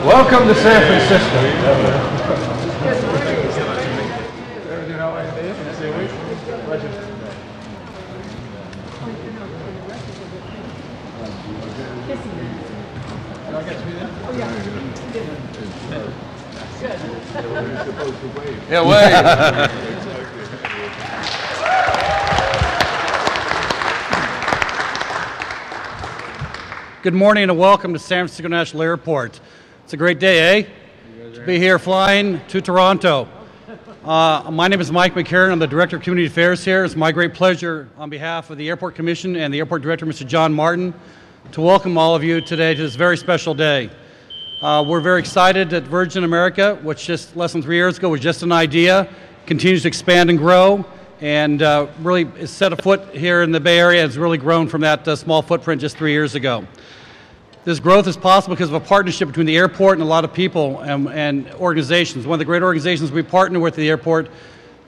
Welcome to San Francisco. Yeah, wave. Good morning and welcome to San Francisco National Airport. It's a great day, eh? To be here flying to Toronto. My name is Mike McCarron. I'm the Director of Community Affairs here. It's my great pleasure on behalf of the Airport Commission and the Airport Director, Mr. John Martin, to welcome all of you today to this very special day. We're very excited that Virgin America, which just less than 3 years ago was just an idea, continues to expand and grow, and really is set afoot here in the Bay Area and has really grown from that small footprint just 3 years ago. This growth is possible because of a partnership between the airport and a lot of people and organizations. One of the great organizations we partner with at the airport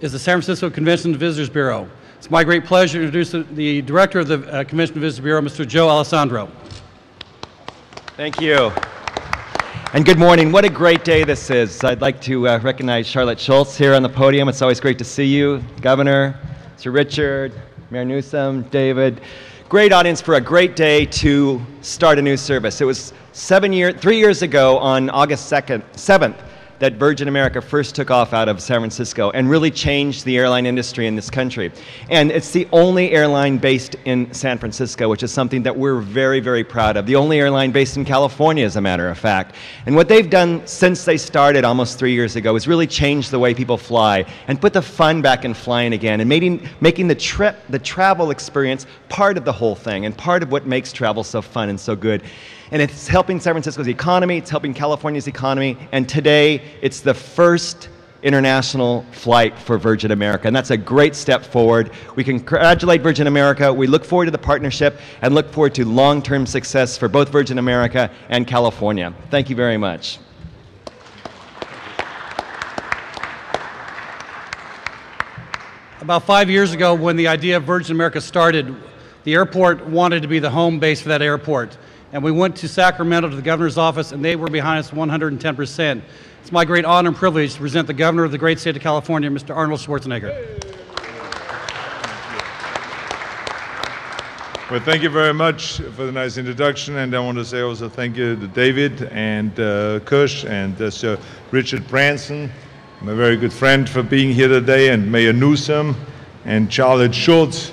is the San Francisco Convention and Visitors Bureau. It's my great pleasure to introduce the Director of the Convention and Visitors Bureau, Mr. Joe Alessandro. Thank you. And good morning. What a great day this is. I'd like to recognize Charlotte Schultz here on the podium. It's always great to see you, Governor, Sir Richard, Mayor Newsom, David. Great audience for a great day to start a new service. It was 3 years ago on August 7th that Virgin America first took off out of San Francisco and really changed the airline industry in this country. And it's the only airline based in San Francisco, which is something that we're very, very proud of. The only airline based in California, as a matter of fact. And what they've done since they started almost 3 years ago is really change the way people fly and put the fun back in flying again and making the travel experience part of the whole thing and part of what makes travel so fun and so good. And it's helping San Francisco's economy, it's helping California's economy, and today it's the first international flight for Virgin America, and that's a great step forward. We congratulate Virgin America, we look forward to the partnership, and look forward to long-term success for both Virgin America and California. Thank you very much. About 5 years ago, when the idea of Virgin America started, the airport wanted to be the home base for that airport. And we went to Sacramento to the governor's office, and they were behind us 110%. It's my great honor and privilege to present the governor of the great state of California, Mr. Arnold Schwarzenegger. Well, thank you very much for the nice introduction, and I want to say also thank you to David and Kush and Sir Richard Branson, my very good friend, for being here today, and Mayor Newsom and Charlotte Schultz,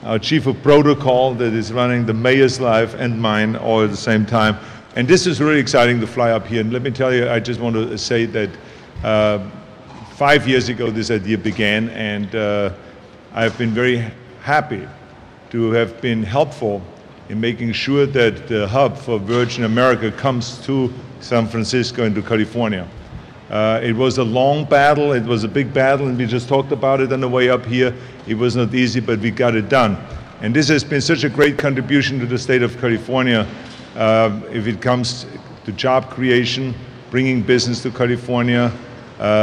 our chief of protocol that is running the mayor's life and mine all at the same time. And this is really exciting to fly up here. And let me tell you, I just want to say that 5 years ago this idea began, and I've been very happy to have been helpful in making sure that the hub for Virgin America comes to San Francisco and to California. It was a long battle, it was a big battle, and we just talked about it on the way up here. It was not easy, but we got it done. And this has been such a great contribution to the state of California if it comes to job creation, bringing business to California,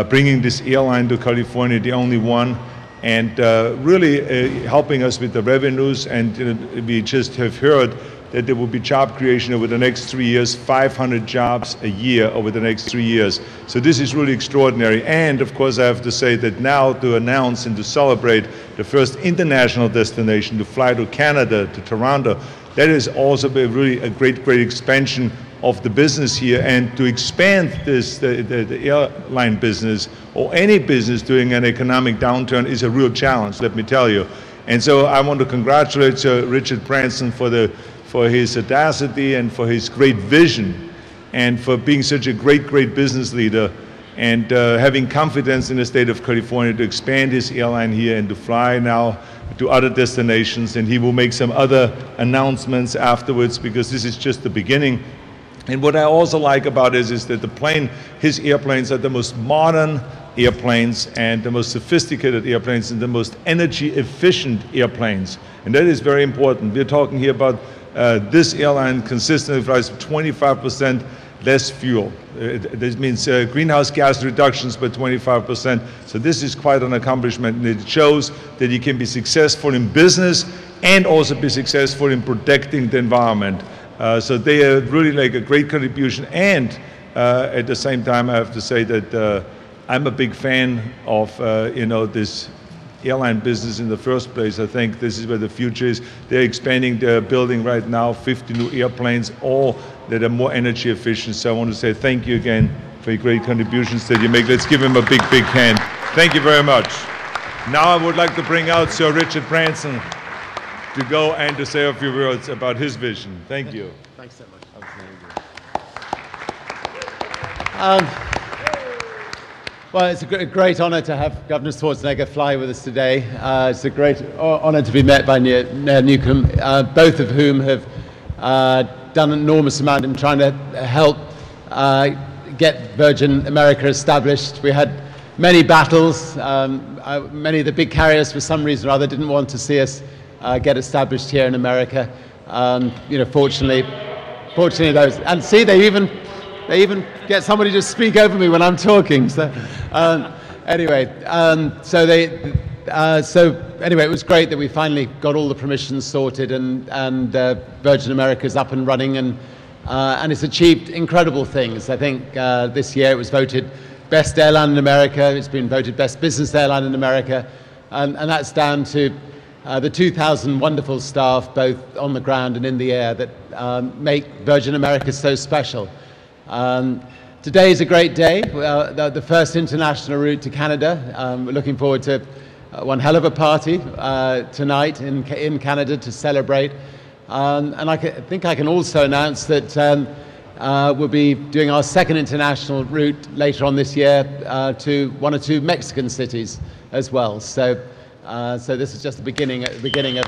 bringing this airline to California, the only one, and really helping us with the revenues. And we just have heard that there will be job creation over the next 3 years, 500 jobs a year over the next 3 years. So this is really extraordinary. And of course I have to say that now to announce and to celebrate the first international destination to fly to Canada, to Toronto, that is also really a great expansion of the business here. And to expand this, the airline business or any business during an economic downturn is a real challenge, let me tell you. And so I want to congratulate Richard Branson for his audacity and for his great vision and for being such a great business leader and having confidence in the state of California to expand his airline here and to fly now to other destinations. And he will make some other announcements afterwards, because this is just the beginning. And what I also like about it is that his airplanes are the most modern airplanes and the most sophisticated airplanes and the most energy efficient airplanes. And that is very important. We're talking here about this airline consistently flies 25% less fuel. This means greenhouse gas reductions by 25%. So this is quite an accomplishment, and it shows that you can be successful in business and also be successful in protecting the environment. So they are really like a great contribution, and At the same time, I have to say that I'm a big fan of this airline business in the first place. I think this is where the future is. They're expanding, they're building right now 50 new airplanes, all that are more energy efficient. So I want to say thank you again for your great contributions that you make. Let's give him a big, big hand. Thank you very much. Now I would like to bring out Sir Richard Branson to go and to say a few words about his vision. Thank you. Thanks so much. Well, it's a great honor to have Governor Schwarzenegger fly with us today. It's a great honor to be met by Mayor Newsom, both of whom have done an enormous amount in trying to help get Virgin America established. We had many battles. Many of the big carriers, for some reason or other, didn't want to see us get established here in America. Fortunately those, and see, they even get somebody to speak over me when I'm talking. So anyway, it was great that we finally got all the permissions sorted, and Virgin America is up and running, and it's achieved incredible things. I think this year it was voted best airline in America. It's been voted best business airline in America, and that's down to the 2,000 wonderful staff, both on the ground and in the air, that make Virgin America so special. Today is a great day, the first international route to Canada. We're looking forward to one hell of a party tonight in Canada to celebrate. And I think I can also announce that we'll be doing our second international route later on this year to one or two Mexican cities as well. So this is just the beginning of a beginning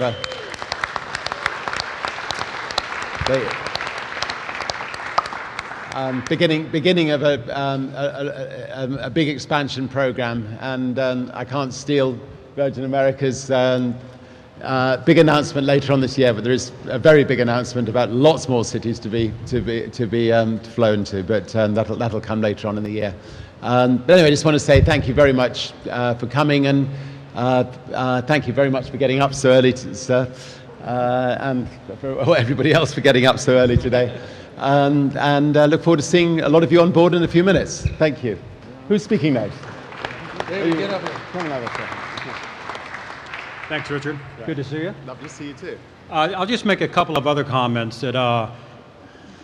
of a big expansion program, and I can't steal Virgin America's big announcement later on this year, but there is a very big announcement about lots more cities to be flown to, but that'll come later on in the year. But anyway, I just want to say thank you very much for coming, and thank you very much for getting up so early, sir, and for everybody else for getting up so early today. And look forward to seeing a lot of you on board in a few minutes. Thank you. Who's speaking next? David, get up here. Come on over, sir. Thanks, Richard. Good to see you. Love to see you too. I'll just make a couple of other comments. That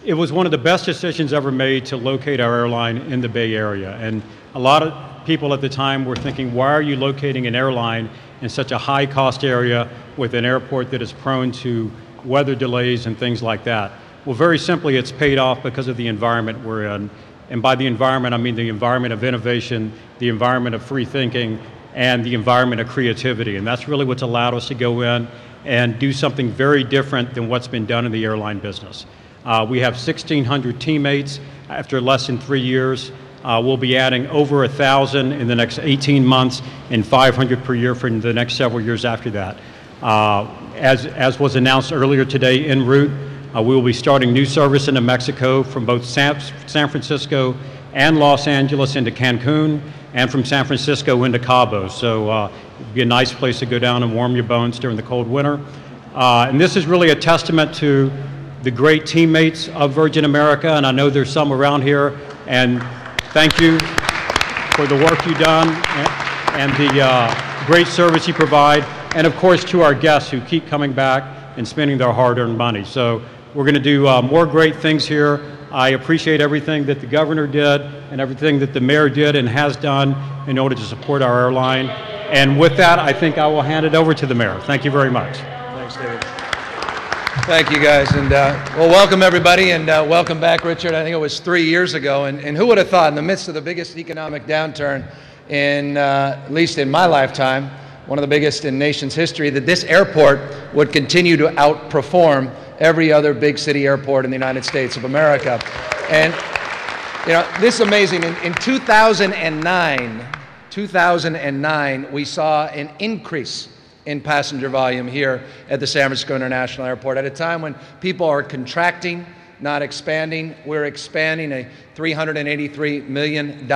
it was one of the best decisions ever made to locate our airline in the Bay Area. And a lot of people at the time were thinking, why are you locating an airline in such a high-cost area with an airport that is prone to weather delays and things like that? Well, very simply, it's paid off because of the environment we're in. And by the environment, I mean the environment of innovation, the environment of free thinking, and the environment of creativity. And that's really what's allowed us to go in and do something very different than what's been done in the airline business. We have 1,600 teammates. After less than 3 years, we'll be adding over 1,000 in the next 18 months and 500 per year for the next several years after that. As was announced earlier today en route, we will be starting new service into Mexico from both San Francisco and Los Angeles into Cancun, and from San Francisco into Cabo. So it'd be a nice place to go down and warm your bones during the cold winter. And this is really a testament to the great teammates of Virgin America, and I know there's some around here, and thank you for the work you've done and the great service you provide, and of course to our guests who keep coming back and spending their hard-earned money. So we're going to do more great things here. I appreciate everything that the governor did and everything that the mayor did and has done in order to support our airline. And with that, I think I will hand it over to the mayor. Thank you very much. Thanks, David. Thank you, guys. And well, welcome, everybody, and welcome back, Richard. I think it was 3 years ago. And who would have thought, in the midst of the biggest economic downturn in, at least in my lifetime, one of the biggest in nation's history, that this airport would continue to outperform every other big city airport in the United States of America. And this is amazing. In 2009, we saw an increase in passenger volume here at the San Francisco International Airport at a time when people are contracting not expanding. We're expanding a $383 million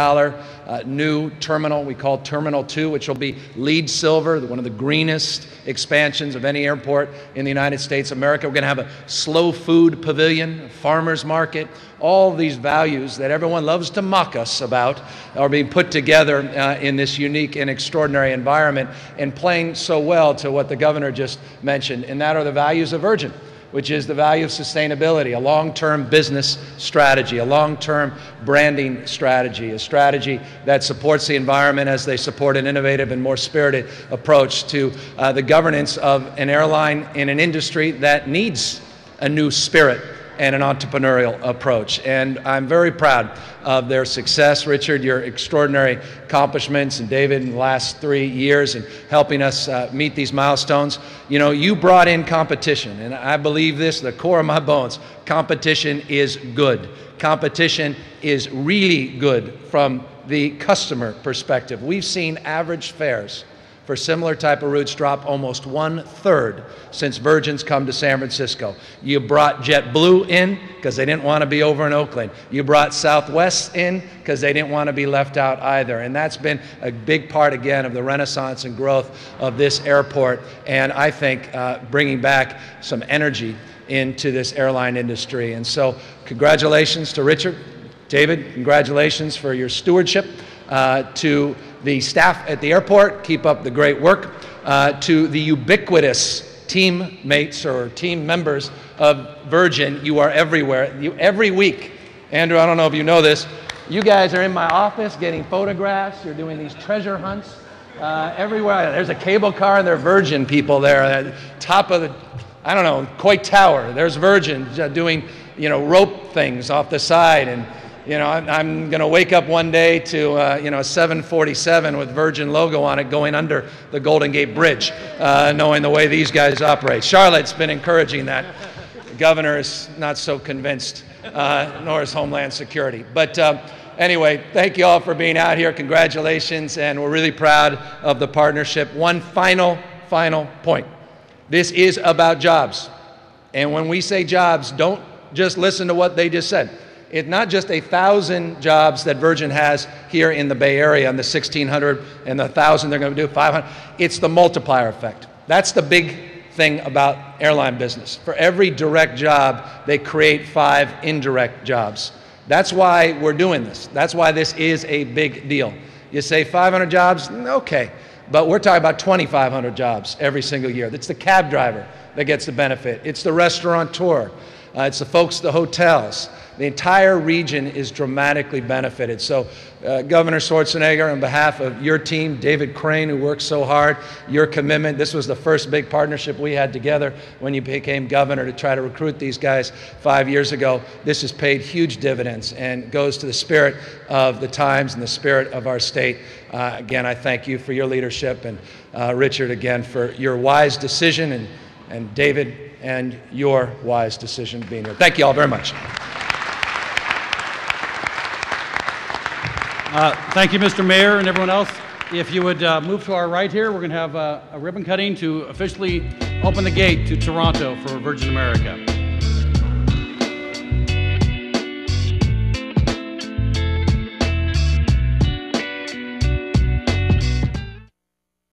new terminal we call Terminal 2, which will be LEED Silver, one of the greenest expansions of any airport in the United States of America. We're going to have a slow food pavilion, a farmer's market. All these values that everyone loves to mock us about are being put together in this unique and extraordinary environment, and playing so well to what the governor just mentioned, and that are the values of Virgin, which is the value of sustainability, a long-term business strategy, a long-term branding strategy, a strategy that supports the environment as they support an innovative and more spirited approach to the governance of an airline in an industry that needs a new spirit and an entrepreneurial approach. And I'm very proud of their success. Richard, your extraordinary accomplishments, and David, in the last 3 years in helping us meet these milestones. You know, you brought in competition, and I believe this, the core of my bones. Competition is good. Competition is really good from the customer perspective. We've seen average fares for similar type of routes drop almost 1/3 since Virgin's come to San Francisco. You brought JetBlue in because they didn't want to be over in Oakland. You brought Southwest in because they didn't want to be left out either. And that's been a big part, again, of the renaissance and growth of this airport. And I think bringing back some energy into this airline industry. And so congratulations to Richard. David, congratulations for your stewardship. To the staff at the airport, keep up the great work. To the ubiquitous teammates or team members of Virgin, you are everywhere. Every week, Andrew, I don't know if you know this, you guys are in my office getting photographs. You're doing these treasure hunts everywhere. There's a cable car and there are Virgin people there at the top of the, I don't know, Coit Tower. There's Virgin doing, you know, rope things off the side. And you know, I'm going to wake up one day to, you know, a 747 with Virgin logo on it going under the Golden Gate Bridge, knowing the way these guys operate. Charlotte's been encouraging that. The governor is not so convinced, nor is Homeland Security. But anyway, thank you all for being out here. Congratulations, and we're really proud of the partnership. One final point. This is about jobs. And when we say jobs, don't just listen to what they just said. It's not just 1,000 jobs that Virgin has here in the Bay Area, and the 1,600 and the 1,000 they're going to do, 500. It's the multiplier effect. That's the big thing about airline business. For every direct job, they create 5 indirect jobs. That's why we're doing this. That's why this is a big deal. You say 500 jobs? Okay. But we're talking about 2,500 jobs every single year. It's the cab driver that gets the benefit. It's the restaurateur. It's the folks at the hotels. The entire region is dramatically benefited. So Governor Schwarzenegger, on behalf of your team, David Crane, who worked so hard, your commitment, this was the first big partnership we had together when you became governor to try to recruit these guys 5 years ago. This has paid huge dividends and goes to the spirit of the times and the spirit of our state. Again, I thank you for your leadership, and Richard, again, for your wise decision, and David, and your wise decision being here. Thank you all very much. Thank you, Mr. Mayor, and everyone else. If you would move to our right here, we're going to have a ribbon cutting to officially open the gate to Toronto for Virgin America.